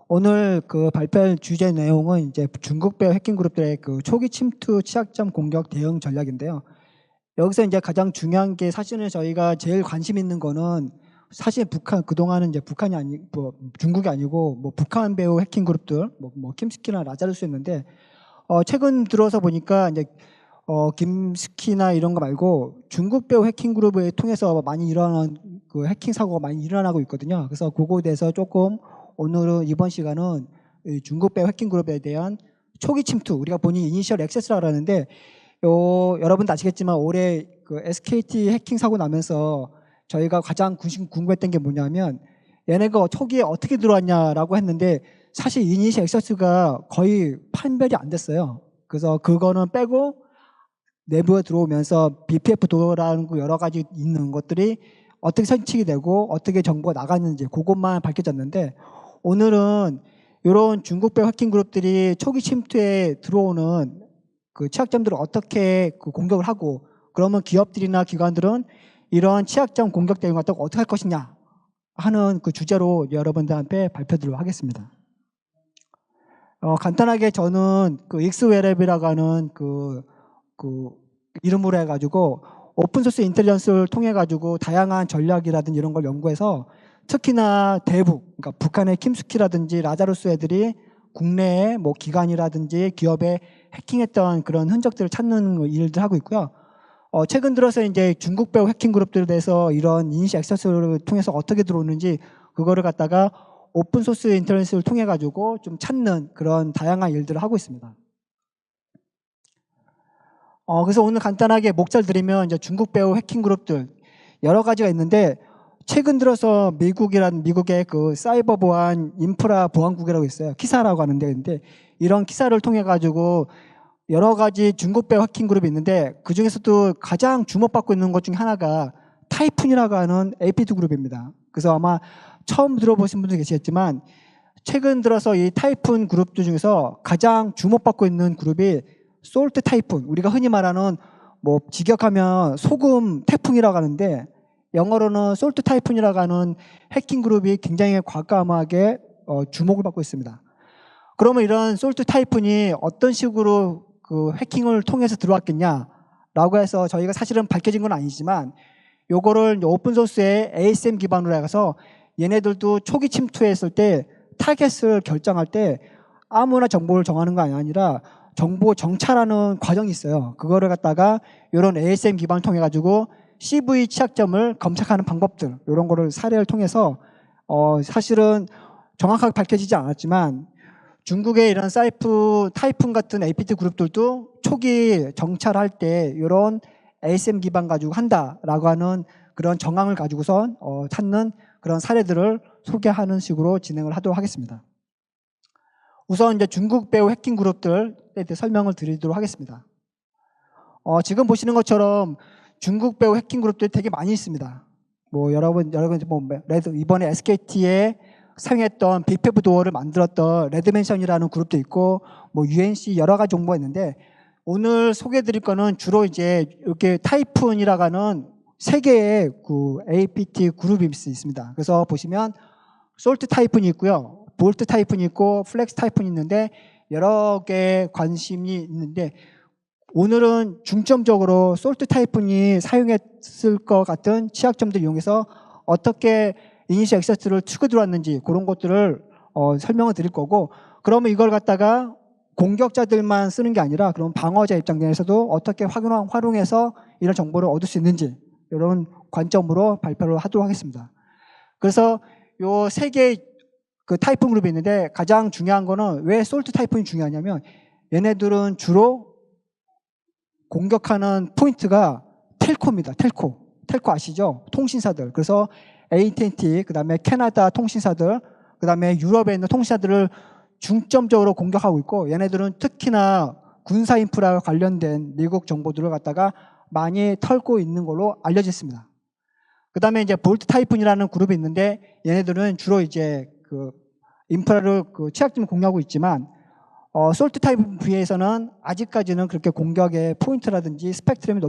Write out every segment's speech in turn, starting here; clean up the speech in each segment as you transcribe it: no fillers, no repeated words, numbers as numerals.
오늘 그 발표할 주제 내용은 이제 중국 배후 해킹 그룹들의 그 초기 침투 취약점 공격 대응 전략인데요. 여기서 이제 가장 중요한 게 사실은 저희가 제일 관심 있는 거는 사실 북한 그동안은 이제 북한이 아니 뭐 중국이 아니고 뭐 북한 배후 해킹 그룹들 뭐 킴스키나 라자루스였는데 최근 들어서 보니까 이제 김스키나 이런 거 말고 중국 배후 해킹 그룹을 통해서 많이 일어나는 그 해킹 사고가 많이 일어나고 있거든요. 그래서 그거에 대해서 조금 오늘은 이번 시간은 이 중국 배후 해킹 그룹에 대한 초기 침투, 우리가 본인 이니셜 액세스라고 하는데 여러분도 아시겠지만 올해 그 SKT 해킹 사고 나면서 저희가 가장 궁금했던 게 뭐냐면 얘네가 초기에 어떻게 들어왔냐라고 했는데 사실 이니셜 액세스가 거의 판별이 안 됐어요. 그래서 그거는 빼고 내부에 들어오면서 BPF 도어라는 여러 가지 있는 것들이 어떻게 선취이 되고 어떻게 정보가 나갔는지 그것만 밝혀졌는데, 오늘은 이런 중국 배후 해킹 그룹들이 초기 침투에 들어오는 그 취약점들을 어떻게 그 공격을 하고, 그러면 기업들이나 기관들은 이런 취약점 공격 대응을 어떻게 할 것이냐 하는 그 주제로 여러분들한테 발표드리도록 하겠습니다. 간단하게 저는 그 익스웨랩이라고 하는 그 이름으로 해가지고 오픈소스 인텔리전스를 통해 가지고 다양한 전략이라든지 이런 걸 연구해서 특히나 대북, 그러니까 북한의 킴스키라든지 라자루스 애들이 국내에 뭐 기관이라든지 기업에 해킹했던 그런 흔적들을 찾는 일들 하고 있고요. 최근 들어서 이제 중국 배후 해킹 그룹들에 대해서 이런 이니셜 액세스를 통해서 어떻게 들어오는지 그거를 갖다가 오픈소스 인텔리전스를 통해 가지고 좀 찾는 그런 다양한 일들을 하고 있습니다. 그래서 오늘 간단하게 목차를 드리면 이제 중국 배후 해킹 그룹들 여러 가지가 있는데, 최근 들어서 미국의 그 사이버 보안 인프라 보안국이라고 있어요. 키사라고 하는데, 근데 이런 키사를 통해 가지고 여러 가지 중국 배후 해킹 그룹이 있는데 그 중에서도 가장 주목받고 있는 것 중에 하나가 타이푼이라고 하는 APT 그룹입니다. 그래서 아마 처음 들어보신 분도 계시겠지만 최근 들어서 이 타이푼 그룹들 중에서 가장 주목받고 있는 그룹이 솔트 타이푼, 우리가 흔히 말하는 뭐 직역하면 소금 태풍이라고 하는데 영어로는 솔트 타이푼이라고 하는 해킹 그룹이 굉장히 과감하게 주목을 받고 있습니다. 그러면 이런 솔트 타이푼이 어떤 식으로 그 해킹을 통해서 들어왔겠냐라고 해서 저희가 사실은 밝혀진 건 아니지만 요거를 오픈소스의 ASM 기반으로 해서 얘네들도 초기 침투했을 때 타겟을 결정할 때 아무나 정보를 정하는 거 아니라 정보 정찰하는 과정이 있어요. 그거를 갖다가 이런 ASM 기반을 통해 가지고 CV 취약점을 검색하는 방법들, 이런 거를 사례를 통해서 사실은 정확하게 밝혀지지 않았지만 중국의 이런 타이푼 같은 APT 그룹들도 초기 정찰할 때 이런 ASM 기반 가지고 한다라고 하는 그런 정황을 가지고선 찾는 그런 사례들을 소개하는 식으로 진행을 하도록 하겠습니다. 우선 이제 중국 배후 해킹 그룹들에 대해 설명을 드리도록 하겠습니다. 지금 보시는 것처럼 중국 배후 해킹 그룹들이 되게 많이 있습니다. 뭐 여러분 뭐 이번에 SKT에 사용했던 BPF 도어를 만들었던 레드맨션이라는 그룹도 있고 뭐 UNC 여러 가지 정보가 있는데, 오늘 소개해드릴 거는 주로 이제 이렇게 타이푼이라고 하는 세 개의 그 APT 그룹이 있습니다. 그래서 보시면 솔트 타이푼이 있고요, 볼트 타이푼이 있고 플렉스 타이푼이 있는데 여러 개 관심이 있는데, 오늘은 중점적으로 솔트 타이푼이 사용했을 것 같은 취약점들을 이용해서 어떻게 이니셜 액세스를 치고 들어왔는지 그런 것들을 설명을 드릴 거고, 그러면 이걸 갖다가 공격자들만 쓰는 게 아니라 그럼 방어자 입장에서도 어떻게 활용해서 이런 정보를 얻을 수 있는지 이런 관점으로 발표를 하도록 하겠습니다. 그래서 요 세 개의 그 타이푼 그룹이 있는데 가장 중요한 거는 왜 솔트 타이푼이 중요하냐면 얘네들은 주로 공격하는 포인트가 텔코입니다. 텔코 아시죠? 통신사들. 그래서 AT&T, 그 다음에 캐나다 통신사들, 그 다음에 유럽에 있는 통신사들을 중점적으로 공격하고 있고, 얘네들은 특히나 군사 인프라와 관련된 미국 정보들을 갖다가 많이 털고 있는 걸로 알려져 있습니다. 그 다음에 이제 볼트 타이푼이라는 그룹이 있는데 얘네들은 주로 이제 그 인프라를 그 취약점을 공유하고 있지만 솔트 타입에 비해서는 아직까지는 그렇게 공격의 포인트라든지 스펙트럼이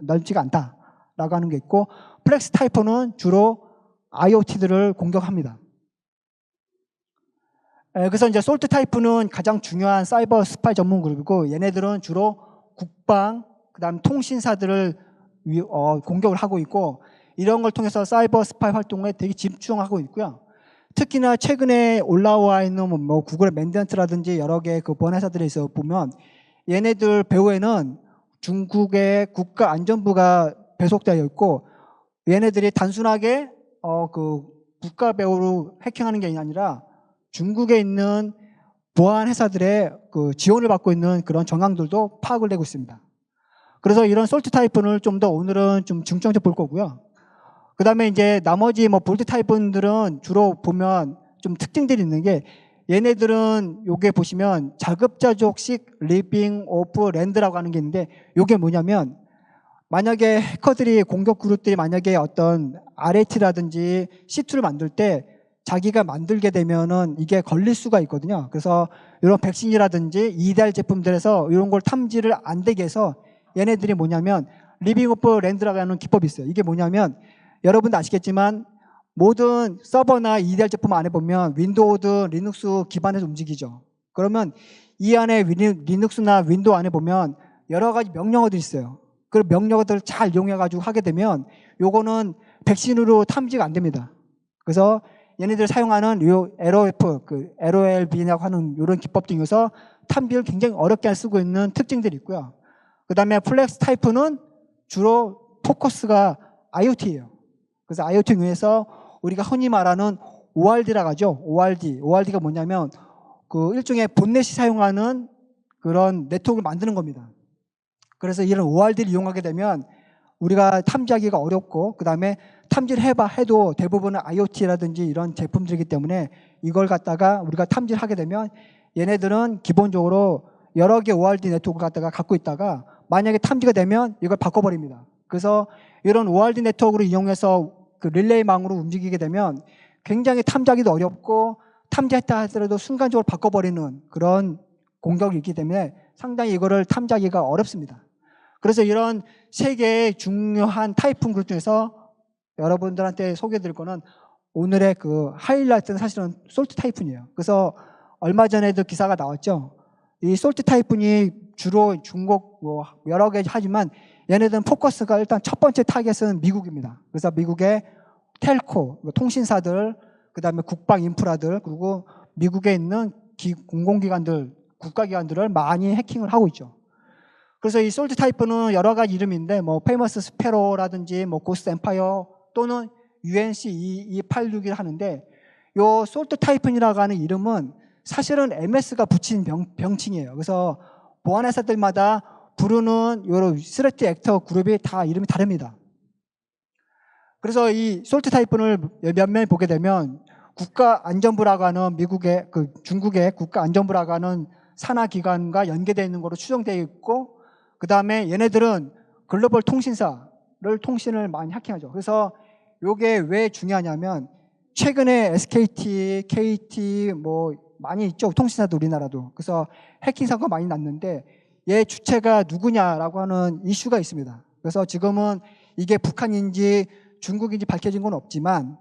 넓지가 않다라고 하는 게 있고, 플렉스 타이프는 주로 IoT들을 공격합니다. 그래서 이제 솔트 타이프는 가장 중요한 사이버 스파이 전문 그룹이고, 얘네들은 주로 국방, 그다음 통신사들을 공격을 하고 있고, 이런 걸 통해서 사이버 스파이 활동에 되게 집중하고 있고요. 특히나 최근에 올라와 있는 뭐 구글의 맨디언트라든지 여러 개의 그 보안 회사들에서 보면 얘네들 배후에는 중국의 국가안전부가 배속되어 있고, 얘네들이 단순하게 그 국가 배후로 해킹하는 게 아니라 중국에 있는 보안 회사들의 그 지원을 받고 있는 그런 정황들도 파악을 되고 있습니다. 그래서 이런 솔트 타이프를 좀 더 오늘은 좀 중점적으로 볼 거고요. 그 다음에 이제 나머지 뭐 볼트 타입분들은 주로 보면 좀 특징들이 있는 게, 얘네들은 요게 보시면 자급자족식 리빙 오프 랜드라고 하는 게 있는데, 요게 뭐냐면 만약에 해커들이 공격 그룹들이 만약에 어떤 RAT라든지 C2를 만들 때 자기가 만들게 되면은 이게 걸릴 수가 있거든요. 그래서 이런 백신이라든지 EDR 제품들에서 이런 걸 탐지를 안 되게 해서 얘네들이 뭐냐면 리빙 오프 랜드라고 하는 기법이 있어요. 이게 뭐냐면 여러분도 아시겠지만 모든 서버나 EDR 제품 안에 보면 윈도우든 리눅스 기반에서 움직이죠. 그러면 이 안에 리눅스나 윈도우 안에 보면 여러 가지 명령어들이 있어요. 그 명령어들을 잘 이용해가지고 하게 되면 요거는 백신으로 탐지가 안 됩니다. 그래서 얘네들 사용하는 요 LOF, 그 LOLB라고 하는 이런 기법 중에서 탐지를 굉장히 어렵게 쓰고 있는 특징들이 있고요. 그 다음에 플렉스 타이프는 주로 포커스가 IoT예요. 그래서 IoT 중에서 우리가 흔히 말하는 ORD라고 하죠. ORD가 뭐냐면 그 일종의 본넷이 사용하는 그런 네트워크를 만드는 겁니다. 그래서 이런 ORD를 이용하게 되면 우리가 탐지하기가 어렵고, 그 다음에 탐지를 해도 대부분은 IoT라든지 이런 제품들이기 때문에 이걸 갖다가 우리가 탐지를 하게 되면 얘네들은 기본적으로 여러 개 ORD 네트워크를 갖다가 갖고 있다가 만약에 탐지가 되면 이걸 바꿔버립니다. 그래서 이런 ORD 네트워크를 이용해서 그 릴레이망으로 움직이게 되면 굉장히 탐지하기도 어렵고, 탐지했다 하더라도 순간적으로 바꿔버리는 그런 공격이 있기 때문에 상당히 이거를 탐지하기가 어렵습니다. 그래서 이런 세 개의 중요한 타이프 그룹 중에서 여러분들한테 소개해드릴 거는 오늘의 그 하이라이트는 사실은 솔트 타이푼이에요. 그래서 얼마 전에도 기사가 나왔죠. 이 솔트 타이푼이 주로 중국 뭐 여러 개 하지만 얘네들은 포커스가 일단 첫 번째 타겟은 미국입니다. 그래서 미국의 텔코, 통신사들, 그 다음에 국방 인프라들, 그리고 미국에 있는 공공기관들, 국가기관들을 많이 해킹을 하고 있죠. 그래서 이 솔트 타이프는 여러 가지 이름인데, 뭐 페이머스 스페로라든지 뭐 고스트 엠파이어 또는 UNC 2286을 하는데, 요 솔트 타이푼이라고 하는 이름은 사실은 MS가 붙인 병칭이에요. 그래서 보안회사들마다 부르는 요런 스레트 액터 그룹이 다 이름이 다릅니다. 그래서 이 솔트 타이푼을 몇몇 보게 되면 국가안전부라고 하는 미국의 그 중국의 국가안전부라고 하는 산하기관과 연계되어 있는 거로 추정되어 있고, 그 다음에 얘네들은 글로벌 통신을 많이 해킹하죠. 그래서 요게 왜 중요하냐면 최근에 SKT, KT 뭐 많이 있죠. 통신사도 우리나라도. 그래서 해킹 사고가 많이 났는데 얘 주체가 누구냐라고 하는 이슈가 있습니다. 그래서 지금은 이게 북한인지 중국인지 밝혀진 건 없지만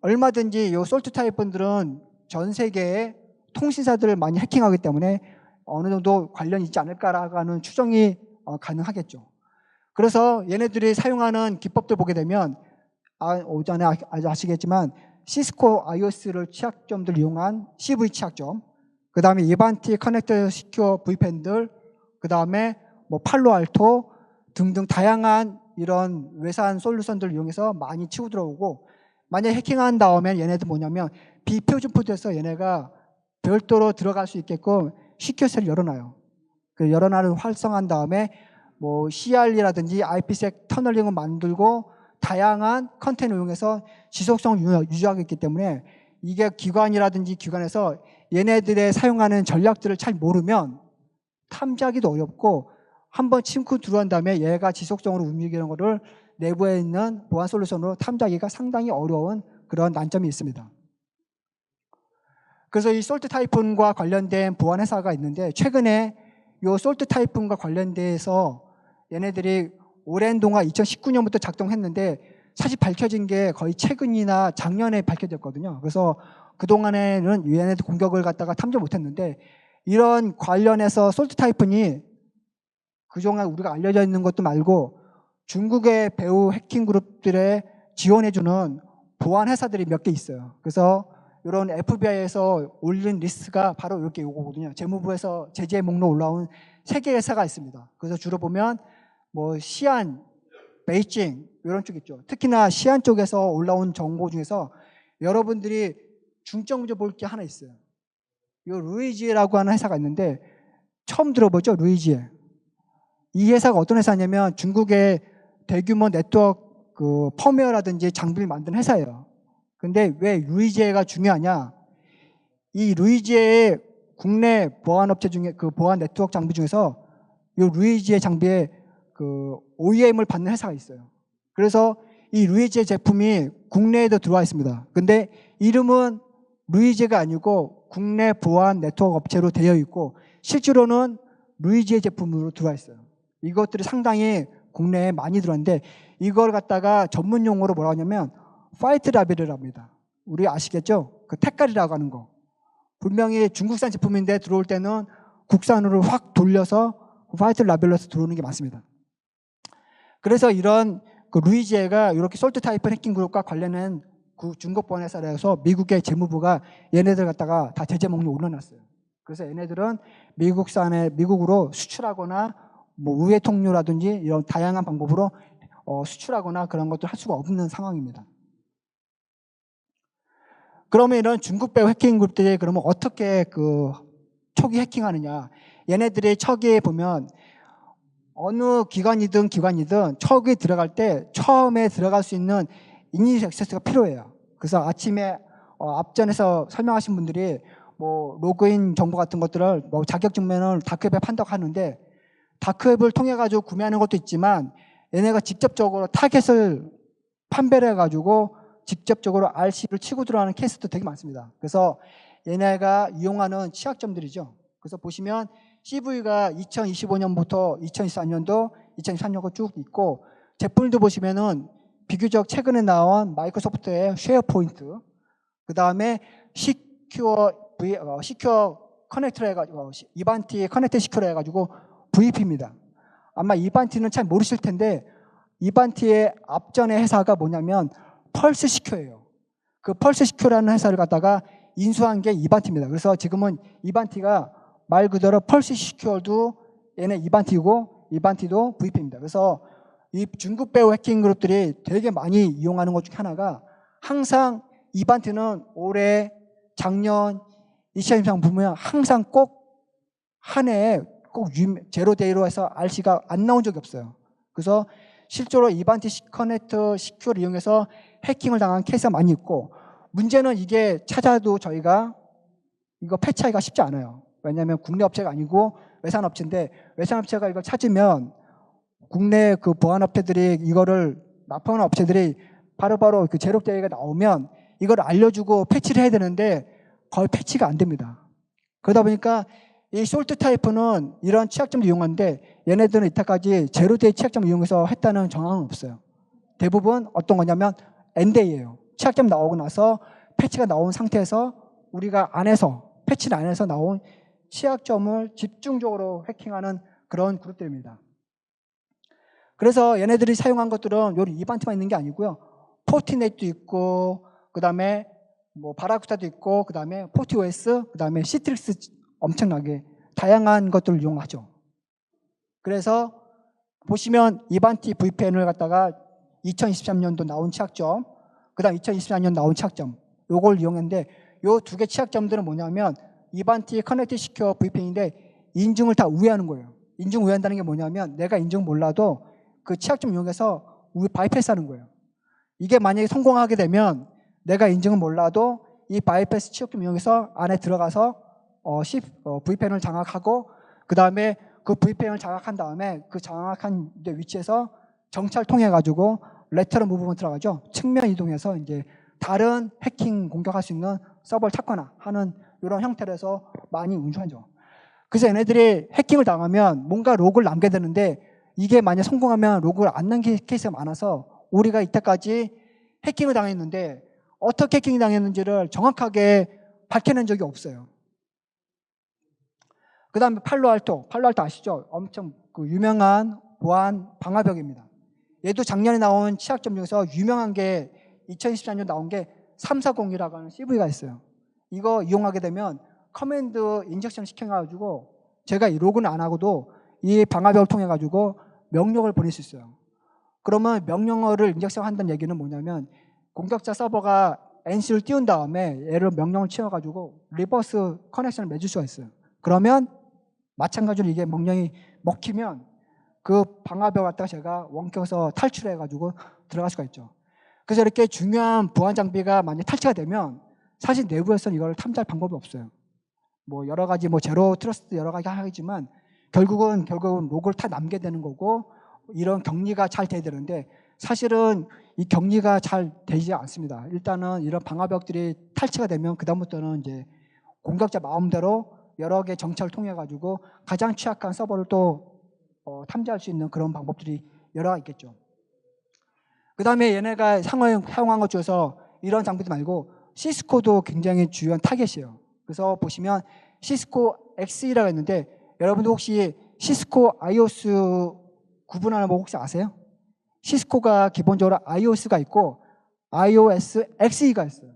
얼마든지 요 솔트 타입분들은 전 세계의 통신사들을 많이 해킹하기 때문에 어느 정도 관련이 있지 않을까라고 하는 추정이 가능하겠죠. 그래서 얘네들이 사용하는 기법들 보게 되면 오전에 아시겠지만 시스코 iOS를 취약점들 이용한 CV 취약점, 그 다음에 이반티 커넥터 시큐어 VPN들, 그 다음에 뭐 팔로알토 등등 다양한 이런 외산 솔루션들을 이용해서 많이 치고 들어오고, 만약에 해킹한 다음에 얘네들 뭐냐면 비표준 포트에서 얘네가 별도로 들어갈 수 있게끔 시큐어셀을 열어놔요. 그 열어놔를 활성화한 다음에 뭐 CR이라든지 IPsec 터널링을 만들고 다양한 컨텐츠를 이용해서 지속성을 유지하고 있기 때문에 이게 기관이라든지 기관에서 얘네들의 사용하는 전략들을 잘 모르면 탐지하기도 어렵고, 한번 침투 들어간 다음에 얘가 지속적으로 움직이는 것을 내부에 있는 보안 솔루션으로 탐지하기가 상당히 어려운 그런 난점이 있습니다. 그래서 이 솔트 타이푼과 관련된 보안 회사가 있는데, 최근에 이 솔트 타이푼과 관련돼서 얘네들이 오랜 동안 2019년부터 작동했는데 사실 밝혀진 게 거의 최근이나 작년에 밝혀졌거든요. 그래서 그동안에는 얘네들 공격을 갖다가 탐지 못했는데 이런 관련해서 솔트 타이푼이 그동안 우리가 알려져 있는 것도 말고 중국의 배후 해킹 그룹들에 지원해주는 보안 회사들이 몇 개 있어요. 그래서 이런 FBI에서 올린 리스트가 바로 이렇게 이거거든요. 재무부에서 제재 목록 올라온 3개 회사가 있습니다. 그래서 주로 보면 뭐 시안, 베이징 이런 쪽 있죠. 특히나 시안 쪽에서 올라온 정보 중에서 여러분들이 중점적으로 볼 게 하나 있어요. 이 루이지에라고 하는 회사가 있는데 처음 들어보죠? 루이지에. 이 회사가 어떤 회사냐면 중국의 대규모 네트워크 그 펌웨어라든지 장비를 만드는 회사예요. 근데 왜 루이지에가 중요하냐? 이 루이지에의 국내 보안 업체 중에 그 보안 네트워크 장비 중에서 이 루이지에 장비에 그 OEM을 받는 회사가 있어요. 그래서 이 루이지에 제품이 국내에도 들어와 있습니다. 근데 이름은 루이지에가 아니고 국내 보안 네트워크 업체로 되어 있고 실제로는 루이지에 제품으로 들어와 있어요. 이것들이 상당히 국내에 많이 들어왔는데 이걸 갖다가 전문 용어로 뭐라고 하냐면 화이트 라벨이라고 합니다. 우리 아시겠죠? 그 택깔이라고 하는 거. 분명히 중국산 제품인데 들어올 때는 국산으로 확 돌려서 화이트 라벨로서 들어오는 게 많습니다. 그래서 이런 그 루이지에가 이렇게 솔트 타이푼 해킹 그룹과 관련된 그 중국 보안 회사라서 미국의 재무부가 얘네들 갖다가 다 제재 목록에 올려놨어요. 그래서 얘네들은 미국으로 수출하거나 뭐 우회 통로라든지 이런 다양한 방법으로 수출하거나 그런 것들 할 수가 없는 상황입니다. 그러면 이런 중국 배후 해킹 그룹들이 그러면 어떻게 그 초기 해킹하느냐? 얘네들이 초기에 보면 어느 기관이든 초기에 들어갈 때 처음에 들어갈 수 있는 이니셜 액세스가 필요해요. 그래서 아침에 앞전에서 설명하신 분들이 뭐 로그인 정보 같은 것들을 뭐 자격증명을 다크웹에 판다고 하는데 다크웹을 통해 가지고 구매하는 것도 있지만 얘네가 직접적으로 타겟을 판별을 해가지고 직접적으로 RC를 치고 들어가는 케이스도 되게 많습니다. 그래서 얘네가 이용하는 취약점들이죠. 그래서 보시면 CV가 2025년부터 2024년도, 2023년도 쭉 있고 제품도 보시면은 비교적 최근에 나온 마이크로소프트의 쉐어포인트, 그 다음에 시큐어 커넥트를 해가지고 이반티 커넥트 시큐어를 해가지고 VP입니다. 아마 이반티는 잘 모르실 텐데 이반티의 앞전의 회사가 뭐냐면 펄스 시큐어예요. 그 펄스 시큐어라는 회사를 갖다가 인수한 게 이반티입니다. 그래서 지금은 이반티가 말 그대로 펄스 시큐어도 얘네 이반티고 이반티도 VP입니다. 그래서 이 중국 배후 해킹 그룹들이 되게 많이 이용하는 것 중에 하나가 항상 이반티는 올해, 작년, 2023 보면 항상 꼭 한 해에 꼭 제로데이로 해서 RC가 안 나온 적이 없어요. 그래서 실제로 이반티 커넥트 시큐어를 이용해서 해킹을 당한 케이스가 많이 있고 문제는 이게 찾아도 저희가 이거 패치하기가 쉽지 않아요. 왜냐하면 국내 업체가 아니고 외산 업체인데 외산 업체가 이걸 찾으면 국내 그 보안 업체들이 이거를 납품하는 업체들이 바로바로 그 제로데이가 나오면 이걸 알려주고 패치를 해야 되는데 거의 패치가 안 됩니다. 그러다 보니까 이 솔트 타이프는 이런 취약점을 이용하는데 얘네들은 이때까지 제로데이 취약점을 이용해서 했다는 정황은 없어요. 대부분 어떤 거냐면 엔데이예요. 취약점 나오고 나서 패치가 나온 상태에서 우리가 안에서 패치를 안 해서 나온 취약점을 집중적으로 해킹하는 그런 그룹들입니다. 그래서 얘네들이 사용한 것들은 요리 이반티만 있는 게 아니고요. 포티넷도 있고 그 다음에 뭐 바라쿠타도 있고 그 다음에 포티OS 그 다음에 시트릭스 엄청나게 다양한 것들을 이용하죠. 그래서 보시면 이반티 VPN을 갖다가 2023년도 나온 취약점 그 다음 2024년 나온 취약점 요걸 이용했는데 요 두 개 취약점들은 뭐냐면 이반티 커넥트 시큐어 VPN인데 인증을 다 우회하는 거예요. 인증 우회한다는 게 뭐냐면 내가 인증 몰라도 그 취약점 이용해서 바이패스 하는 거예요. 이게 만약에 성공하게 되면 내가 인증은 몰라도 이 바이패스 취약점 이용해서 안에 들어가서 VPN을 장악하고 그 다음에 그 VPN을 장악한 다음에 그 장악한 위치에서 정찰 통해 가지고 레터럴 무브먼트 들어가죠. 측면 이동해서 이제 다른 해킹 공격할 수 있는 서버를 찾거나 하는 이런 형태로 해서 많이 운영하죠. 그래서 얘네들이 해킹을 당하면 뭔가 로그를 남겨야 되는데 이게 만약 성공하면 로그를 안 남긴 케이스가 많아서 우리가 이때까지 해킹을 당했는데 어떻게 해킹이 당했는지를 정확하게 밝혀낸 적이 없어요. 그 다음에 팔로알토 아시죠? 엄청 그 유명한 보안 방화벽입니다. 얘도 작년에 나온 치약점 중에서 유명한 게 2024년 나온 게 340이라고 하는 CV가 있어요. 이거 이용하게 되면 커맨드 인젝션 시켜가지고 제가 이 로그인 안 하고도 이 방화벽을 통해 가지고 명령을 보낼 수 있어요. 그러면 명령어를 인젝션 한다는 얘기는 뭐냐면 공격자 서버가 NC를 띄운 다음에 얘를 명령을 치워가지고 리버스 커넥션을 맺을 수가 있어요. 그러면 마찬가지로 이게 명령이 먹히면 그 방화벽 갖다가 제가 원격해서 탈출해가지고 들어갈 수가 있죠. 그래서 이렇게 중요한 보안 장비가 만약 탈취가 되면 사실 내부에서는 이걸 탐지할 방법이 없어요. 뭐 여러 가지 뭐 제로 트러스트 여러 가지 하지만 결국은 로그를 다 남게 되는 거고 이런 격리가 잘 돼야 되는데 사실은 이 격리가 잘 되지 않습니다. 일단은 이런 방화벽들이 탈취가 되면 그다음부터는 이제 공격자 마음대로 여러 개 정찰을 통해 가지고 가장 취약한 서버를 또 탐지할 수 있는 그런 방법들이 여러 가지 있겠죠. 그 다음에 얘네가 사용한 것 중에서 이런 장비들 말고 시스코도 굉장히 중요한 타겟이에요. 그래서 보시면 시스코 XE라고 했는데 여러분들 혹시 시스코 아이오스 구분하는 거 혹시 아세요? 시스코가 기본적으로 iOS가 있고 iOS XE가 있어요.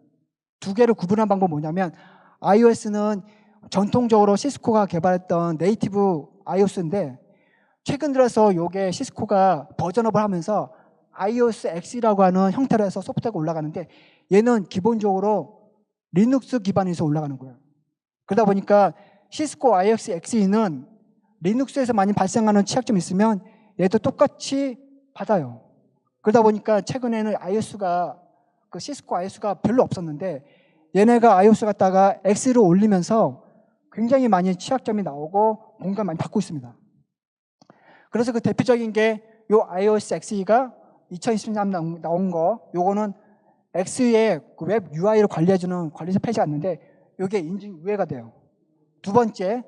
두 개를 구분한 방법은 뭐냐면 iOS는 전통적으로 시스코가 개발했던 네이티브 iOS인데 최근 들어서 요게 시스코가 버전업을 하면서 iOS X라고 하는 형태로 해서 소프트웨어가 올라가는데 얘는 기본적으로 리눅스 기반에서 올라가는 거예요. 그러다 보니까 시스코 iOS XE는 리눅스에서 많이 발생하는 취약점이 있으면 얘도 똑같이 받아요. 그러다 보니까 최근에는 iOS가 그 시스코 iOS가 별로 없었는데 얘네가 iOS 갖다가 X로 올리면서 굉장히 많이 취약점이 나오고 공격을 많이 받고 있습니다. 그래서 그 대표적인 게 요 iOS XE가 2023년 나온 거, 요거는 X의 그 웹 UI를 관리해주는 관리자 페이지가 있는데 요게 인증 우회가 돼요. 두 번째,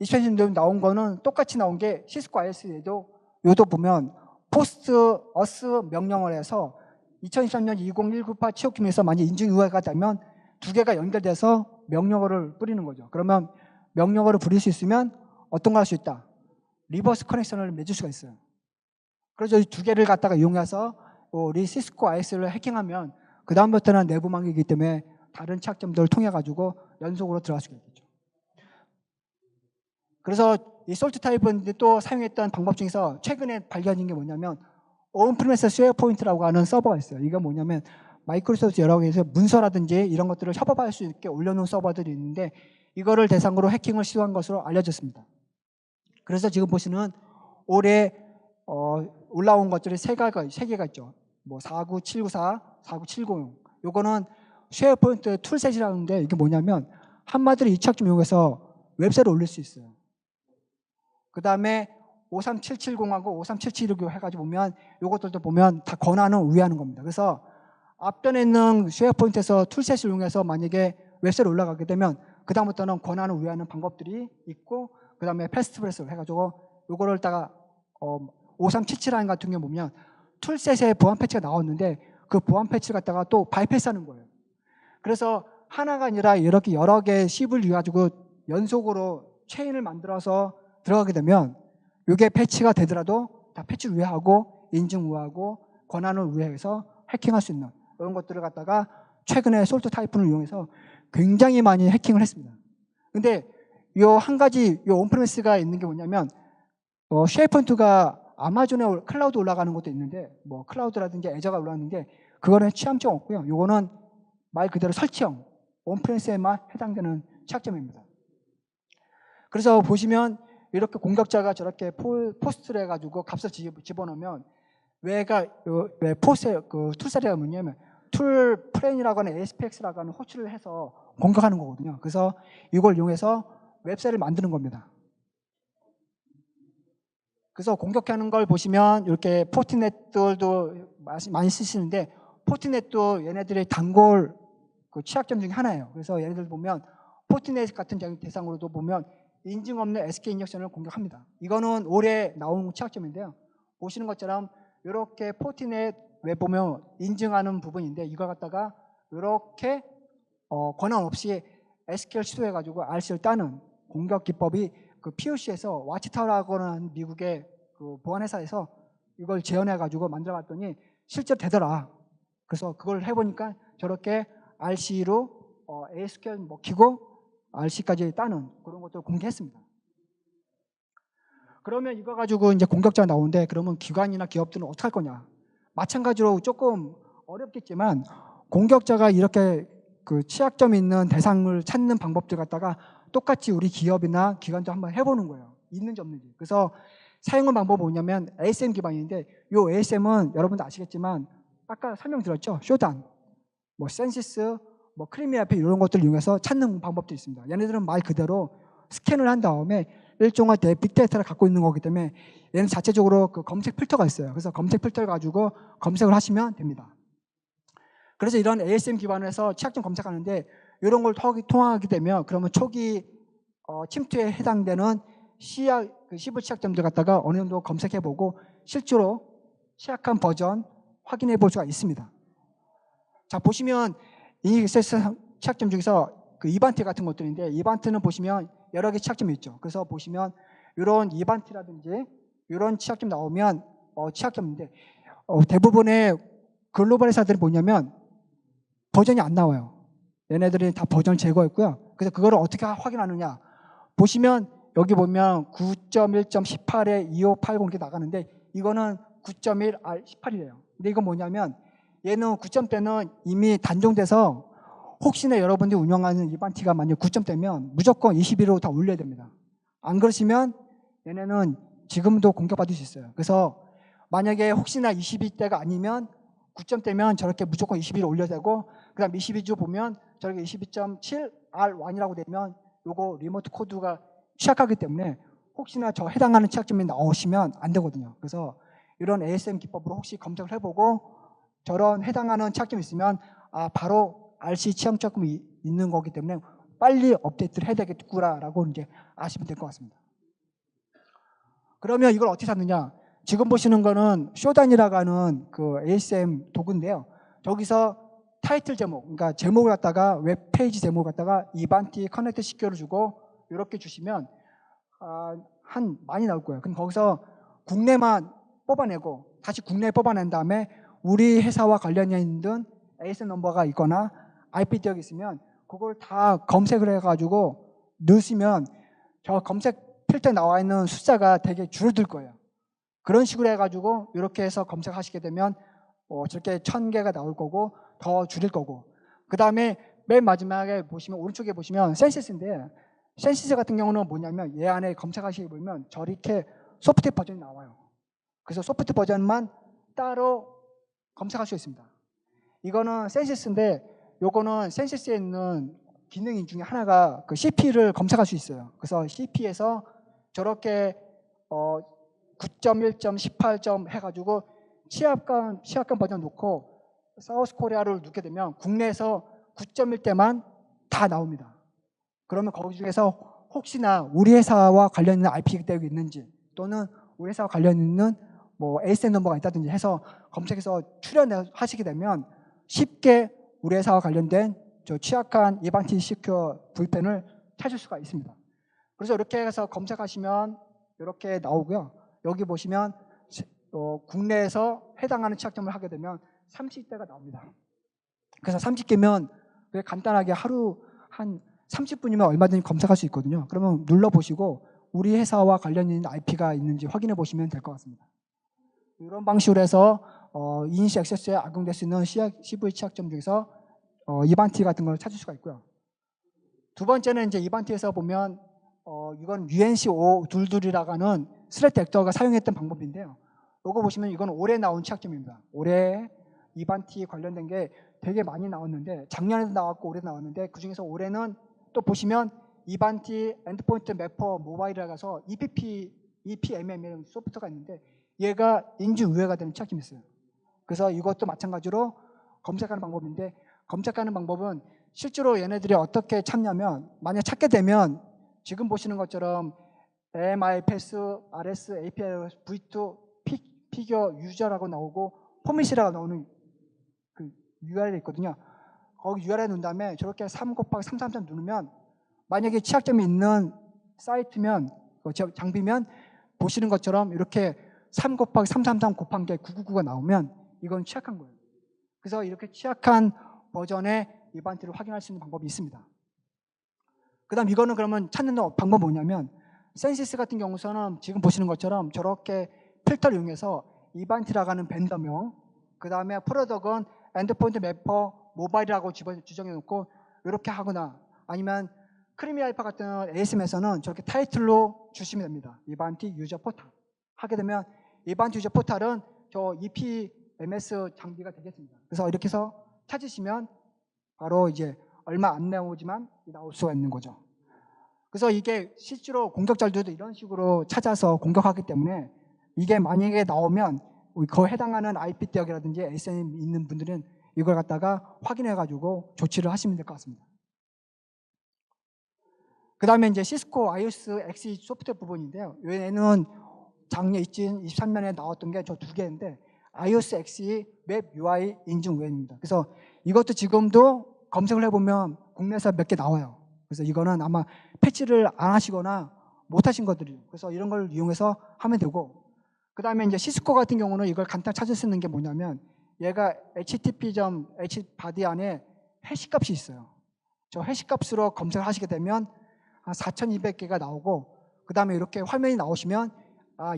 2023년 나온 거는 똑같이 나온 게 시스코 iOS에도 요도 보면 포스트 어스 명령을 해서 2023년 20198 치오킴에서 만약 인증 우회가 되면 두 개가 연결돼서 명령어를 뿌리는 거죠. 그러면 명령어를 부릴 수 있으면 어떤 거 할 수 있다? 리버스 커넥션을 맺을 수가 있어요. 그래서 이 두 개를 갖다가 이용해서 우리 시스코 IS를 해킹하면 그 다음부터는 내부망이기 때문에 다른 취약점들을 통해 가지고 연속으로 들어갈 수가 있겠죠. 그래서 이 솔트 타입은 또 사용했던 방법 중에서 최근에 발견된 게 뭐냐면 온프리미스 쉐어포인트라고 하는 서버가 있어요. 이게 뭐냐면 마이크로소프트 여러 개에서 문서라든지 이런 것들을 협업할 수 있게 올려놓은 서버들이 있는데 이거를 대상으로 해킹을 시도한 것으로 알려졌습니다. 그래서 지금 보시는 올해 올라온 것들이 세 개가 있죠. 뭐 49794, 49700. 요거는 쉐어포인트 툴셋이라는 게 이게 뭐냐면 한마디로 이 취약점 이용해서 웹사이트를 올릴 수 있어요. 그 다음에 53770하고 53776 해가지고 보면 요것들도 보면 다 권한을 우회하는 겁니다. 그래서 앞전에 있는 쉐어포인트에서 툴셋을 이용해서 만약에 웹사이트에 올라가게 되면 그 다음부터는 권한을 우회하는 방법들이 있고 그 다음에 패스트브레스 해가지고 요거를 다가 5377 같은 경우 보면 툴셋에 보안 패치가 나왔는데 그 보안 패치를 갖다가 또 바이패스하는 거예요. 그래서 하나가 아니라 이렇게 여러 개의 칩을 가지고 연속으로 체인을 만들어서 들어가게 되면 이게 패치가 되더라도 다 패치를 우회하고 인증 우회하고 권한을 우회해서 해킹할 수 있는 이런 것들을 갖다가 최근에 솔트 타이푼을 이용해서 굉장히 많이 해킹을 했습니다. 근데 요 한 가지 요 온프레미스가 있는 게 뭐냐면 쉐어포인트가 아마존에 클라우드 올라가는 것도 있는데 뭐 클라우드라든지 애저가 올라가는 게 그거는 취약점 없고요. 요거는 말 그대로 설치형 온프레미스에만 해당되는 취약점입니다. 그래서 보시면 이렇게 공격자가 저렇게 포스트를 해가지고 값을 집어넣으면 왜 포스트 그 툴셋이가 뭐냐면 툴 프레인이라고 하는 ASPX라고 하는 호출을 해서 공격하는 거거든요. 그래서 이걸 이용해서 웹사이트를 만드는 겁니다. 그래서 공격하는 걸 보시면 이렇게 포트넷들도 많이 쓰시는데 포트넷도 얘네들의 단골 그 취약점 중에 하나예요. 그래서 얘네들 보면 포트넷 같은 대상으로도 보면 인증 없는 SK 인젝션을 공격합니다. 이거는 올해 나온 취약점인데요. 보시는 것처럼 이렇게 포트넷 웹 보면 인증하는 부분인데 이걸 갖다가 이렇게 권한 없이 SQL 시도해가지고 RC를 따는 공격 기법이 그 POC에서 와치타워라고 하는 미국의 그 보안 회사에서 이걸 재현해가지고 만들어봤더니 실제로 되더라. 그래서 그걸 해보니까 저렇게 RC로 ASQL 먹히고 RC까지 따는 그런 것들을 공개했습니다. 그러면 이거 가지고 이제 공격자가 나오는데 그러면 기관이나 기업들은 어떻게 할 거냐? 마찬가지로 조금 어렵겠지만 공격자가 이렇게 그 취약점 있는 대상을 찾는 방법들 갖다가 똑같이 우리 기업이나 기관도 한번 해보는 거예요. 있는지 없는지. 그래서 사용한 방법은 뭐냐면 ASM 기반인데 이 ASM은 여러분도 아시겠지만 아까 설명드렸죠. 쇼단, 뭐 센시스, 뭐 크리미아피 이런 것들을 이용해서 찾는 방법도 있습니다. 얘네들은 말 그대로 스캔을 한 다음에 일종의 빅데이터를 갖고 있는 거기 때문에 얘는 자체적으로 그 검색 필터가 있어요. 그래서 검색 필터를 가지고 검색을 하시면 됩니다. 그래서 이런 ASM 기반에서 취약점 검색하는데 이런 걸 통하게 되면 그러면 초기 침투에 해당되는 시부 취약점들 갖다가 어느 정도 검색해보고 실제로 취약한 버전 확인해 볼 수가 있습니다. 자, 보시면 이 취약점 중에서 그 이반티 같은 것들인데 이반티는 보시면 여러 개 취약점이 있죠. 그래서 보시면 이런 이반티라든지 이런 취약점 나오면 취약점인데 대부분의 글로벌 회사들이 뭐냐면 버전이 안 나와요. 얘네들이 다 버전을 제거했고요. 그래서 그거를 어떻게 확인하느냐. 보시면 여기 보면 9.1.18에 2580 이렇게 나가는데 이거는 9.1 18이래요. 근데 이건 뭐냐면 얘는 9점대는 이미 단종돼서 혹시나 여러분들이 운영하는 이반티가 만약 9점대면 무조건 21로 다 올려야 됩니다. 안 그러시면 얘네는 지금도 공격받을 수 있어요. 그래서 만약에 혹시나 22대가 아니면 9점대면 저렇게 무조건 21로 올려야 되고 그 다음 22주 보면 저렇게 22.7 R1이라고 되면 요거 리모트 코드가 취약하기 때문에 혹시나 저 해당하는 취약점이 나오시면 안 되거든요. 그래서 이런 ASM 기법으로 혹시 검색을 해보고 저런 해당하는 취약점이 있으면 바로 RC 취약점이 있는 거기 때문에 빨리 업데이트를 해야 되겠구나라고 이제 아시면 될 것 같습니다. 그러면 이걸 어떻게 찾느냐? 지금 보시는 거는 쇼단이라고 하는 그 ASM 도구인데요. 저기서 타이틀 제목, 그러니까 제목을 갖다가 웹페이지 제목을 갖다가 이반티 커넥트 시큐어를 주고 이렇게 주시면 많이 나올 거예요. 그럼 거기서 국내만 뽑아내고 다시 국내에 뽑아낸 다음에 우리 회사와 관련이 있는 ASM 넘버가 있거나 IP 지역이 있으면 그걸 다 검색을 해가지고 넣으시면 저 검색 필터에 나와 있는 숫자가 되게 줄어들 거예요. 그런 식으로 해가지고 이렇게 해서 검색하시게 되면 저렇게 1000개가 나올 거고 더 줄일 거고 그 다음에 맨 마지막에 보시면 오른쪽에 보시면 센시스인데 센시스 같은 경우는 뭐냐면 얘 안에 검색하시게 보면 저렇게 소프트 버전이 나와요. 그래서 소프트 버전만 따로 검색할 수 있습니다. 이거는 센시스인데 요거는 센시스에 있는 기능 중에 하나가 그 CP를 검색할 수 있어요. 그래서 CP에서 저렇게 9.1.18점 해가지고 취약감 버전 놓고 사우스 코리아를 넣게 되면 국내에서 9.1대만 다 나옵니다. 그러면 거기 중에서 혹시나 우리 회사와 관련 있는 IP가 있는지 또는 우리 회사와 관련 있는 뭐 ASN 넘버가 있다든지 해서 검색해서 출연하시게 되면 쉽게 우리 회사와 관련된 저 취약한 이반티 시큐어 VPN을 찾을 수가 있습니다. 그래서 이렇게 해서 검색하시면 이렇게 나오고요. 여기 보시면 국내에서 해당하는 취약점을 하게 되면 30대가 나옵니다. 그래서 30개면 간단하게 하루 한 30분이면 얼마든지 검색할 수 있거든요. 그러면 눌러보시고 우리 회사와 관련 있는 IP가 있는지 확인해 보시면 될 것 같습니다. 이런 방식으로 해서 이니시 액세스에 악용될 수 있는 CV 취약점 중에서 이반티 같은 걸 찾을 수가 있고요. 두 번째는 이제 이반티에서 보면 이건 UNC522이라고 하는 스레트 액터가 사용했던 방법인데요. 이거 보시면 이건 올해 나온 취약점입니다. 올해 이반티 관련된 게 되게 많이 나왔는데 작년에도 나왔고 올해 나왔는데 그중에서 올해는 또 보시면 이반티 엔드포인트 매퍼 모바일이라고 해서 EPMM이라는 소프트가 있는데 얘가 인증우회가 되는 취약점이 있어요. 그래서 이것도 마찬가지로 검색하는 방법인데 검색하는 방법은 실제로 얘네들이 어떻게 찾냐면 만약 찾게 되면 지금 보시는 것처럼 MIPS, RS, API, V2, 피겨 유저라고 나오고 포밋이라고 나오는 그 URL이 있거든요. 거기 URL 놓은 다음에 저렇게 3 곱하기 333 누르면 만약에 취약점이 있는 사이트면 장비면 보시는 것처럼 이렇게 3 곱하기 333 곱한 게 999가 나오면 이건 취약한 거예요. 그래서 이렇게 취약한 버전의 이반티를 확인할 수 있는 방법이 있습니다. 그 다음 이거는 그러면 찾는 방법은 뭐냐면 센시스 같은 경우서는 지금 보시는 것처럼 저렇게 필터를 이용해서 이반티라고 하는 벤더명, 그 다음에 프로덕은 엔드포인트 매퍼 모바일이라고 지정해 놓고 이렇게 하거나 아니면 크리미 알파 같은 ASM에서는 저렇게 타이틀로 주시면 됩니다. 이반티 유저 포탈 하게 되면 이반티 유저 포탈은 저 EPMS 장비가 되겠습니다. 그래서 이렇게 해서 찾으시면 바로 이제 얼마 안 나오지만 나올 수가 있는 거죠. 그래서 이게 실제로 공격자들도 이런 식으로 찾아서 공격하기 때문에 이게 만약에 나오면 그 해당하는 IP 대역이라든지 ASM 있는 분들은 이걸 갖다가 확인해가지고 조치를 하시면 될 것 같습니다. 그 다음에 이제 시스코 IOS XE 소프트웨어 부분인데요. 얘는 작년 2023년에 나왔던 게 저 두 개인데 IOS XE 웹 UI 인증 웹입니다. 그래서 이것도 지금도 검색을 해보면 국내에서 몇 개 나와요. 그래서 이거는 아마 패치를 안 하시거나 못 하신 것들이에요. 그래서 이런 걸 이용해서 하면 되고, 그 다음에 이제 시스코 같은 경우는 이걸 간단히 찾을 수 있는 게 뭐냐면 얘가 http.hbody 안에 해시 값이 있어요. 저 해시 값으로 검색을 하시게 되면 한 4,200개가 나오고, 그 다음에 이렇게 화면이 나오시면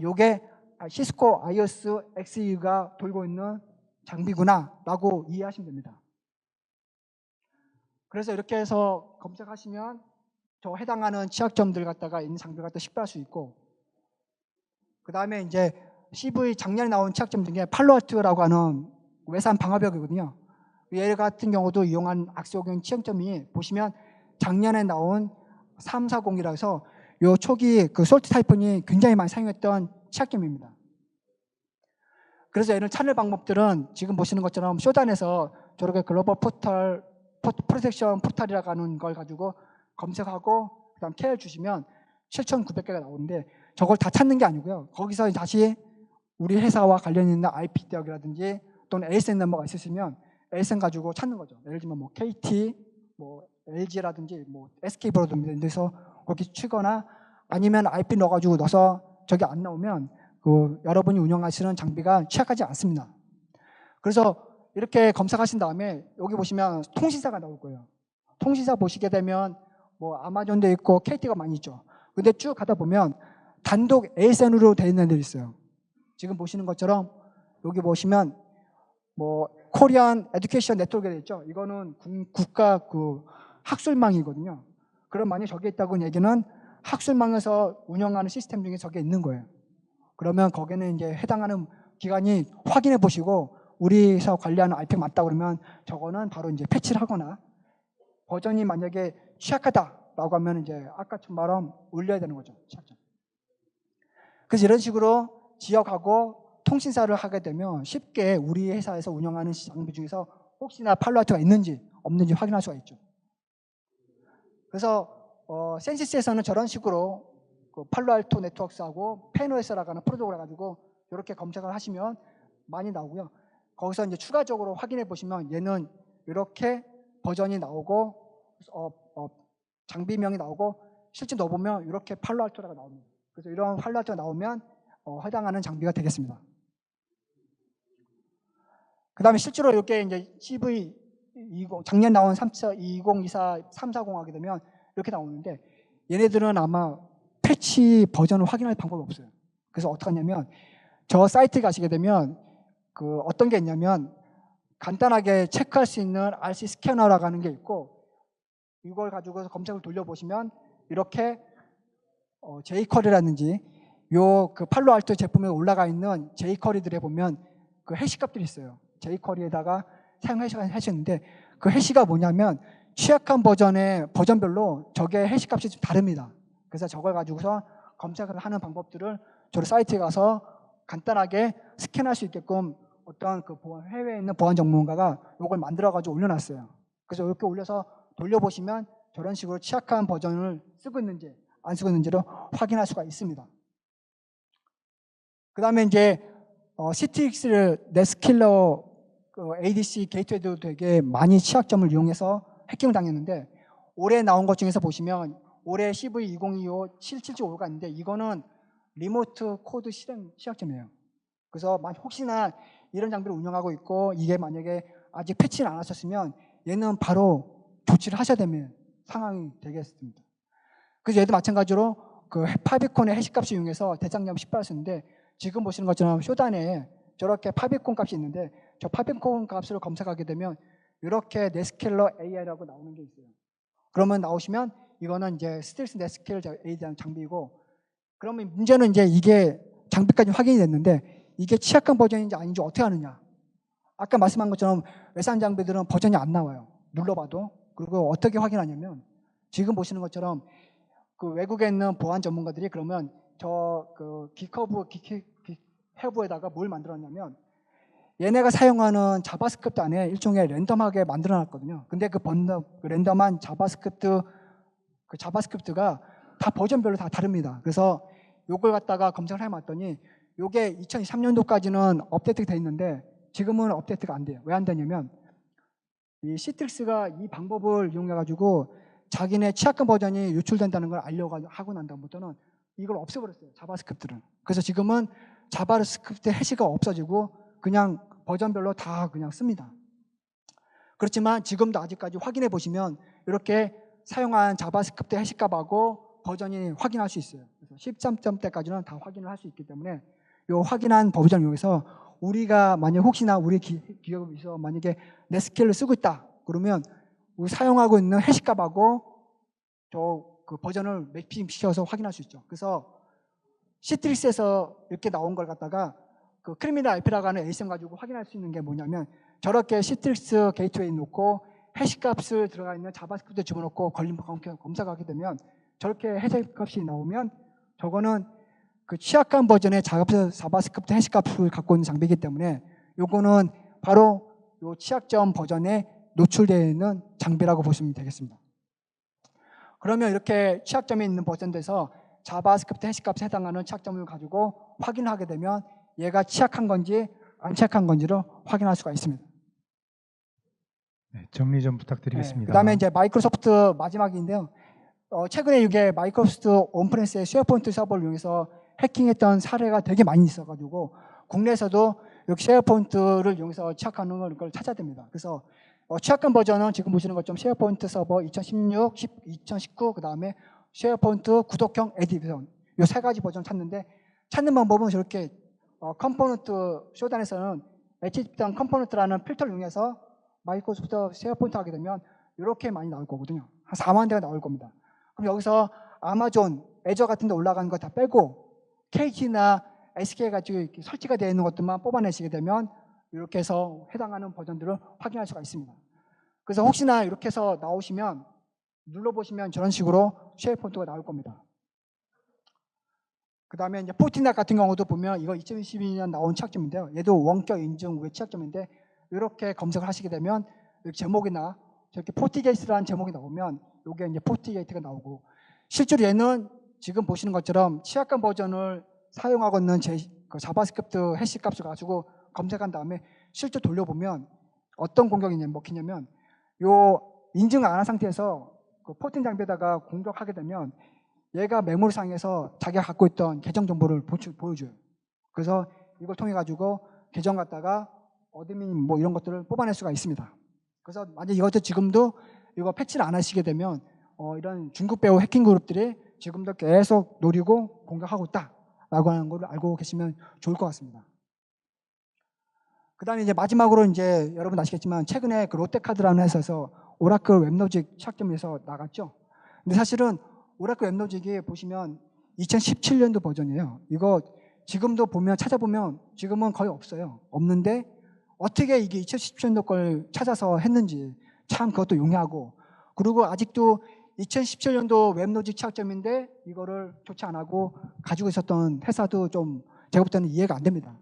요게 시스코 IOS XE가 돌고 있는 장비구나 라고 이해하시면 됩니다. 그래서 이렇게 해서 검색하시면 저 해당하는 취약점들 갖다가 있는 장비를 갖다 식별할 수 있고, 그 다음에 이제 CV 작년에 나온 취약점 중에 팔로알트라고 하는 외산 방화벽이거든요. 얘 같은 경우도 이용한 악성적인 취약점이 보시면 작년에 나온 340이라 해서 요 초기 그 솔트 타이폰이 굉장히 많이 사용했던 취약점입니다. 그래서 얘는 찾는 방법들은 지금 보시는 것처럼 쇼단에서 저렇게 글로벌 포털 프로텍션 포탈이라고 하는 걸 가지고 검색하고 그 다음 KR 주시면 7,900개가 나오는데 저걸 다 찾는 게 아니고요. 거기서 다시 우리 회사와 관련 있는 IP 대역이라든지 또는 ASN 넘버가 있으시면 ASN 가지고 찾는 거죠. 예를 들면 뭐 KT, 뭐 LG라든지 뭐 SK브로드밴드에서 거기 치거나 아니면 IP 넣어서 저기 안 나오면 그 여러분이 운영하시는 장비가 취약하지 않습니다. 그래서 이렇게 검색하신 다음에 여기 보시면 통신사가 나올 거예요. 통신사 보시게 되면 뭐 아마존도 있고 KT가 많이 있죠. 근데 쭉 가다 보면 단독 ASN으로 되어 있는 데도 있어요. 지금 보시는 것처럼 여기 보시면 뭐 코리안 에듀케이션 네트워크가 되어 있죠. 이거는 국가 그 학술망이거든요. 그럼 만약 저게 있다고 얘기는 학술망에서 운영하는 시스템 중에 저게 있는 거예요. 그러면 거기는 이제 해당하는 기관이 확인해 보시고 우리에서 관리하는 IP가 맞다 그러면 저거는 바로 이제 패치를 하거나 버전이 만약에 취약하다라고 하면 이제 아까처럼 올려야 되는 거죠. 취약점. 그래서 이런 식으로 지역하고 통신사를 하게 되면 쉽게 우리 회사에서 운영하는 장비 중에서 혹시나 팔로알토가 있는지 없는지 확인할 수가 있죠. 그래서 센시스에서는 저런 식으로 그 팔로알토 네트워크스하고 페노에스라고 하는 프로토콜을 가지고 이렇게 검색을 하시면 많이 나오고요. 거기서 이제 추가적으로 확인해 보시면 얘는 이렇게 버전이 나오고 장비명이 나오고 실제 넣어보면 이렇게 팔로알토라고 나옵니다. 그래서 이런 팔로알토가 나오면 해당하는 장비가 되겠습니다. 그 다음에 실제로 이렇게 이제 CV20 작년 나온 2024 340 하게 되면 이렇게 나오는데 얘네들은 아마 패치 버전을 확인할 방법이 없어요. 그래서 어떻게 하냐면 저 사이트 가시게 되면 그 어떤 게 있냐면 간단하게 체크할 수 있는 RC 스캐너라고 하는 게 있고 이걸 가지고 검색을 돌려보시면 이렇게 jQuery라든지 요 그 팔로알토 제품에 올라가 있는 jQuery들에 보면 그 해시 값들이 있어요. jQuery에다가 사용 하시는데 그 해시가 뭐냐면 취약한 버전별로 저게 해시 값이 좀 다릅니다. 그래서 저걸 가지고서 검색을 하는 방법들을 저 사이트에 가서 간단하게 스캔할 수 있게끔 어떤 그 해외에 있는 보안 전문가가 이걸 만들어가지고 올려놨어요. 그래서 이렇게 올려서 돌려보시면 저런 식으로 취약한 버전을 쓰고 있는지 안 쓰고 있는지를 확인할 수가 있습니다. 그 다음에 이제 CTX를 네스킬러 그 ADC 게이트웨이도 되게 많이 취약점을 이용해서 해킹을 당했는데 올해 나온 것 중에서 보시면 올해 CV2025-777-5가 있는데 이거는 리모트 코드 실행 취약점이에요. 그래서 혹시나 이런 장비를 운영하고 있고 이게 만약에 아직 패치를 안 하셨으면 얘는 바로 조치를 하셔야 되는 상황이 되겠습니다. 그래서 얘도 마찬가지로 그 파비콘의 해시값을 이용해서 대장염 10발을 쓰는데 지금 보시는 것처럼 쇼단에 저렇게 파비콘 값이 있는데 저 파비콘 값을 검색하게 되면 이렇게 네스켈러 AI라고 나오는 게 있어요. 그러면 나오시면 이거는 이제 스텔스 네스켈러 AI라는 장비이고 그러면 문제는 이제 이게 장비까지 확인이 됐는데 이게 취약한 버전인지 아닌지 어떻게 하느냐. 아까 말씀한 것처럼 외산 장비들은 버전이 안 나와요. 눌러봐도. 그리고 어떻게 확인하냐면 지금 보시는 것처럼 그 외국에 있는 보안 전문가들이 그러면 저 그 기커브에다가 뭘 만들었냐면 얘네가 사용하는 자바스크립트 안에 일종의 랜덤하게 만들어 놨거든요. 근데 그 랜덤한 자바스크립트가 다 버전별로 다 다릅니다. 그래서 요걸 갖다가 검색을 해봤더니 요게 2023년도까지는 업데이트가 돼 있는데 지금은 업데이트가 안 돼요. 왜 안 되냐면 이 시트릭스가 이 방법을 이용해 가지고 자기네 취약한 버전이 유출된다는 걸 하고 난 다음부터는 이걸 없애버렸어요. 자바스크립트를. 그래서 지금은 자바스크립트 해시가 없어지고 그냥 버전별로 다 그냥 씁니다. 그렇지만 지금도 아직까지 확인해 보시면 이렇게 사용한 자바스크립트 해시값하고 버전이 확인할 수 있어요. 그래서 13점대까지는 다 확인을 할 수 있기 때문에 이 확인한 버전을 이용해서 우리가 만약 혹시나 우리 기업에서 만약에 네스켈을 쓰고 있다 그러면 우리 사용하고 있는 해시값하고 저 그 버전을 매핑 시켜서 확인할 수 있죠. 그래서 시트릭스에서 이렇게 나온 걸 갖다가 그 크리미널 IP라고 하는 에이셈 가지고 확인할 수 있는 게 뭐냐면 저렇게 시트릭스 게이트웨이 놓고 해시값을 들어가 있는 자바스크립트 집어넣고 검색하게 되면 저렇게 해시값이 나오면 저거는 그 취약한 버전의 자바스크립트 해시값을 갖고 있는 장비이기 때문에 요거는 바로 요 취약점 버전에 노출되어 있는 장비라고 보시면 되겠습니다. 그러면 이렇게 취약점이 있는 버전에서 자바스크립트 해시값에 해당하는 취약점을 가지고 확인하게 되면 얘가 취약한 건지 안 취약한 건지를 확인할 수가 있습니다. 네, 정리 좀 부탁드리겠습니다. 네, 그다음에 이제 마이크로소프트 마지막인데요. 최근에 이게 마이크로소프트 온프레스의 쉐어포인트 서버를 이용해서 해킹했던 사례가 되게 많이 있어가지고 국내에서도 이렇게 쉐어포인트를 이용해서 취약하는 걸 찾아야 됩니다. 그래서 취약한 버전은 지금 보시는 것처럼 쉐어포인트 서버 2016, 2019 그다음에 쉐어포인트 구독형 에디션 이 세 가지 버전 찾는데 찾는 방법은 저렇게 컴포넌트 쇼단에서는 HTTP 컴포넌트라는 필터를 이용해서 마이크로소프트 쉐어포인트 하게 되면 이렇게 많이 나올 거거든요. 한 4만 대가 나올 겁니다. 그럼 여기서 아마존, 애저 같은 데 올라가는 거 다 빼고 KT나 SK 가지고 설치가 되어 있는 것들만 뽑아내시게 되면 이렇게 해서 해당하는 버전들을 확인할 수가 있습니다. 그래서 혹시나 이렇게 해서 나오시면 눌러보시면 저런 식으로 쉐어포인트가 나올 겁니다. 그 다음에 이제 포티넷 같은 경우도 보면 이거 2022년 나온 취약점인데요. 얘도 원격 인증 후의 취약점인데 이렇게 검색을 하시게 되면 이렇게 제목이나 저렇게 포티게이트라는 제목이 나오면 이게 이제 포티게이트가 나오고 실제로 얘는 지금 보시는 것처럼 취약한 버전을 사용하고 있는 그 자바스크립트 해시 값을 가지고 검색한 다음에 실제 돌려보면 어떤 공격이 먹히냐면 요 인증을 안 한 상태에서 그 포틴 장비에다가 공격하게 되면 얘가 메모리상에서 자기가 갖고 있던 계정 정보를 보여줘요. 그래서 이걸 통해 가지고 계정 갖다가 어드민 뭐 이런 것들을 뽑아낼 수가 있습니다. 그래서 만약 이것도 지금도 이거 패치를 안 하시게 되면 이런 중국 배우 해킹 그룹들이 지금도 계속 노리고 공격하고 있다라고 하는 걸 알고 계시면 좋을 것 같습니다. 그다음에 이제 마지막으로 이제 여러분 아시겠지만 최근에 그 롯데카드라는 회사에서 오라클 웹로직 취약점에서 나갔죠. 근데 사실은 오라클 웹로직이 보시면 2017년도 버전이에요. 이거 지금도 보면 찾아보면 지금은 거의 없어요. 없는데 어떻게 이게 2017년도 걸 찾아서 했는지 참 그것도 용이하고 그리고 아직도 2017년도 웹로직 취약점인데 이거를 조치 안 하고 가지고 있었던 회사도 좀 제가 볼 때는 이해가 안 됩니다.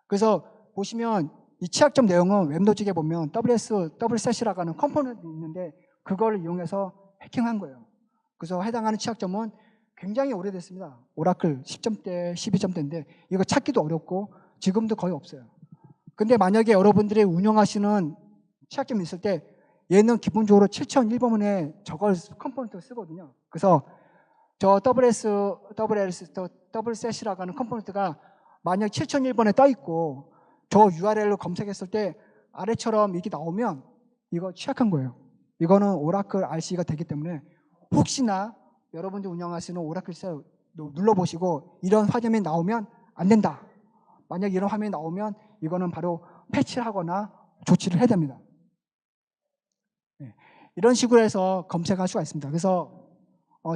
그래서 보시면 이 취약점 내용은 웹로직에 보면 WS라고 하는 컴포넌트 있는데 그걸 이용해서 해킹한 거예요. 그래서 해당하는 취약점은 굉장히 오래됐습니다. 오라클 10점대, 12점대인데 이거 찾기도 어렵고 지금도 거의 없어요. 근데 만약에 여러분들이 운영하시는 취약점이 있을 때 얘는 기본적으로 7001번에 저걸 컴포넌트를 쓰거든요. 그래서 저 WSS라고 하는 컴포넌트가 만약 7001번에 떠 있고 저 URL로 검색했을 때 아래처럼 이게 나오면 이거 취약한 거예요. 이거는 오라클 RC가 되기 때문에 혹시나 여러분들 운영하시는 오라클 셀 눌러보시고 이런 화면이 나오면 안 된다. 만약 이런 화면이 나오면 이거는 바로 패치를 하거나 조치를 해야 됩니다. 네. 이런 식으로 해서 검색할 수가 있습니다. 그래서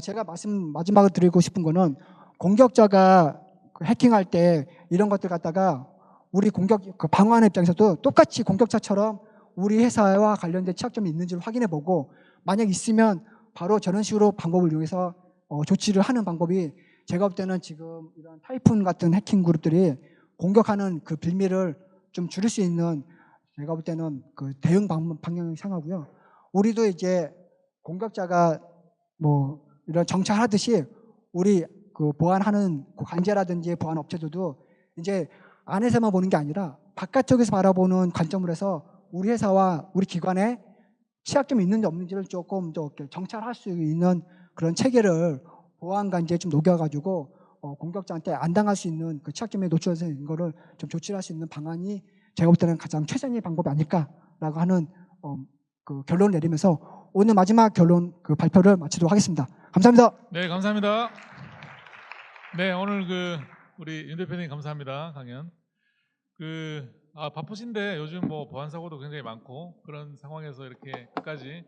제가 마지막으로 드리고 싶은 거는 공격자가 해킹할 때 이런 것들 갖다가 우리 방어하는 입장에서도 똑같이 공격자처럼 우리 회사와 관련된 취약점이 있는지를 확인해 보고 만약 있으면 바로 저런 식으로 방법을 이용해서 조치를 하는 방법이 제가 볼 때는 지금 이런 타이푼 같은 해킹 그룹들이 공격하는 그 빌미를 좀 줄일 수 있는 제가 볼 때는 그 대응 방향이 상하고요. 우리도 이제 공격자가 뭐 이런 정찰하듯이 우리 그 보안하는 관제라든지 보안 업체들도 이제 안에서만 보는 게 아니라 바깥쪽에서 바라보는 관점으로 해서 우리 회사와 우리 기관에 취약점이 있는지 없는지를 조금 더 정찰할 수 있는 그런 체계를 보안 관제에 좀 녹여가지고 공격자한테 안 당할 수 있는 그 취약점에 노출해서 있는 거를 좀 조치할 수 있는 방안이 제가 볼 때는 가장 최선의 방법이 아닐까라고 하는 그 결론을 내리면서 오늘 마지막 결론 그 발표를 마치도록 하겠습니다. 감사합니다. 네, 감사합니다. 네, 오늘 우리 윤 대표님 감사합니다. 강연. 바쁘신데 요즘 뭐 보안 사고도 굉장히 많고 그런 상황에서 이렇게 끝까지